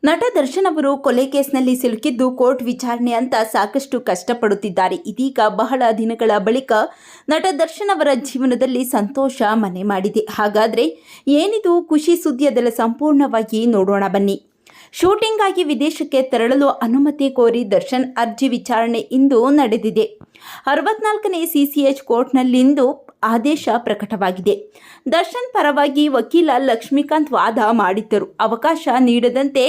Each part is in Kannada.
ನಟ ದರ್ಶನ್ ಅವರು ಕೊಲೆ ಕೇಸ್ನಲ್ಲಿ ಸಿಲುಕಿದ್ದು ಕೋರ್ಟ್ ವಿಚಾರಣೆ ಅಂತ ಸಾಕಷ್ಟು ಕಷ್ಟಪಡುತ್ತಿದ್ದಾರೆ. ಇದೀಗ ಬಹಳ ದಿನಗಳ ಬಳಿಕ ನಟ ದರ್ಶನ್ ಅವರ ಜೀವನದಲ್ಲಿ ಸಂತೋಷ ಮನೆ ಮಾಡಿದೆ. ಹಾಗಾದ್ರೆ ಏನಿದು ಖುಷಿ ಸುದ್ದಿ? ಅದೆಲ್ಲ ಸಂಪೂರ್ಣವಾಗಿ ನೋಡೋಣ ಬನ್ನಿ. ಶೂಟಿಂಗ್ ಆಗಿ ವಿದೇಶಕ್ಕೆ ತೆರಳಲು ಅನುಮತಿ ಕೋರಿ ದರ್ಶನ್ ಅರ್ಜಿ ವಿಚಾರಣೆ ಇಂದು ನಡೆದಿದೆ. 64ನೇ ಸಿಸಿಎಚ್ ಕೋರ್ಟ್ನಲ್ಲಿಂದು ಆದೇಶ ಪ್ರಕಟವಾಗಿದೆ. ದರ್ಶನ್ ಪರವಾಗಿ ವಕೀಲ ಲಕ್ಷ್ಮೀಕಾಂತ್ ವಾದ ಮಾಡಿದ್ದರು. ಅವಕಾಶ ನೀಡದಂತೆ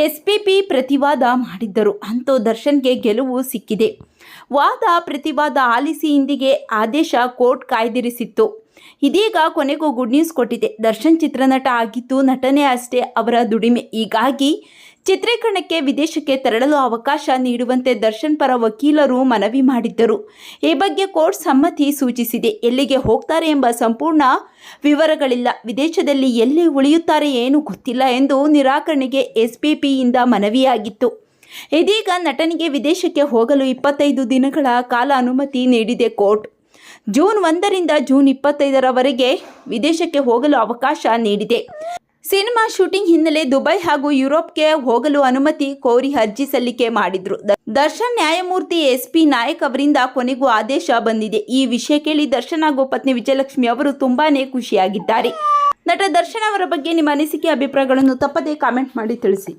ಎಸ್ಪಿಪಿ ಪ್ರತಿವಾದ ಮಾಡಿದ್ದರು. ಅಂತೂ ದರ್ಶನ್ಗೆ ಗೆಲುವು ಸಿಕ್ಕಿದೆ. ವಾದ ಪ್ರತಿವಾದ ಆಲಿಸಿ ಇಂದಿಗೆ ಆದೇಶ ಕೋರ್ಟ್ ಕಾಯ್ದಿರಿಸಿತ್ತು. ಇದೀಗ ಕೊನೆಗೂ ಗುಡ್ ನ್ಯೂಸ್ ಕೊಟ್ಟಿದೆ. ದರ್ಶನ್ ಚಿತ್ರನಟ ಆಗಿದ್ದು ನಟನೆ ಅಷ್ಟೇ ಅವರ ದುಡಿಮೆ. ಹೀಗಾಗಿ ಚಿತ್ರೀಕರಣಕ್ಕೆ ವಿದೇಶಕ್ಕೆ ತೆರಳಲು ಅವಕಾಶ ನೀಡುವಂತೆ ದರ್ಶನ್ ಪರ ವಕೀಲರು ಮನವಿ ಮಾಡಿದ್ದರು. ಈ ಬಗ್ಗೆ ಕೋರ್ಟ್ ಸಮ್ಮತಿ ಸೂಚಿಸಿದೆ. ಎಲ್ಲಿಗೆ ಹೋಗ್ತಾರೆ ಎಂಬ ಸಂಪೂರ್ಣ ವಿವರಗಳಿಲ್ಲ. ವಿದೇಶದಲ್ಲಿ ಎಲ್ಲಿ ಉಳಿಯುತ್ತಾರೆ ಏನು ಗೊತ್ತಿಲ್ಲ ಎಂದು ನಿರಾಕರಣೆಗೆ ಎಸ್ಪಿಪಿಯಿಂದ ಮನವಿಯಾಗಿತ್ತು. ಇದೀಗ ನಟನಿಗೆ ವಿದೇಶಕ್ಕೆ ಹೋಗಲು 25 ದಿನಗಳ ಕಾಲ ಅನುಮತಿ ನೀಡಿದೆ ಕೋರ್ಟ್. ಜೂನ್ 1ರಿಂದ ಜೂನ್ 25ರವರೆಗೆ ವಿದೇಶಕ್ಕೆ ಹೋಗಲು ಅವಕಾಶ ನೀಡಿದೆ. ಸಿನಿಮಾ ಶೂಟಿಂಗ್ ಹಿನ್ನೆಲೆ ದುಬೈ ಹಾಗೂ ಯುರೋಪ್ಗೆ ಹೋಗಲು ಅನುಮತಿ ಕೋರಿ ಅರ್ಜಿ ಸಲ್ಲಿಕೆ ಮಾಡಿದ್ರು. ದರ್ಶನ್ ನ್ಯಾಯಮೂರ್ತಿ SP ನಾಯಕ್ ಅವರಿಂದ ಕೊನೆಗೂ ಆದೇಶ ಬಂದಿದೆ. ಈ ವಿಷಯ ಕೇಳಿ ದರ್ಶನ್ ಹಾಗೂ ಪತ್ನಿ ವಿಜಯಲಕ್ಷ್ಮಿ ಅವರು ತುಂಬಾನೇ ಖುಷಿಯಾಗಿದ್ದಾರೆ. ನಟ ದರ್ಶನ್ ಅವರ ಬಗ್ಗೆ ನಿಮ್ಮ ಅನಿಸಿಕೆ ಅಭಿಪ್ರಾಯಗಳನ್ನು ತಪ್ಪದೇ ಕಾಮೆಂಟ್ ಮಾಡಿ ತಿಳಿಸಿ.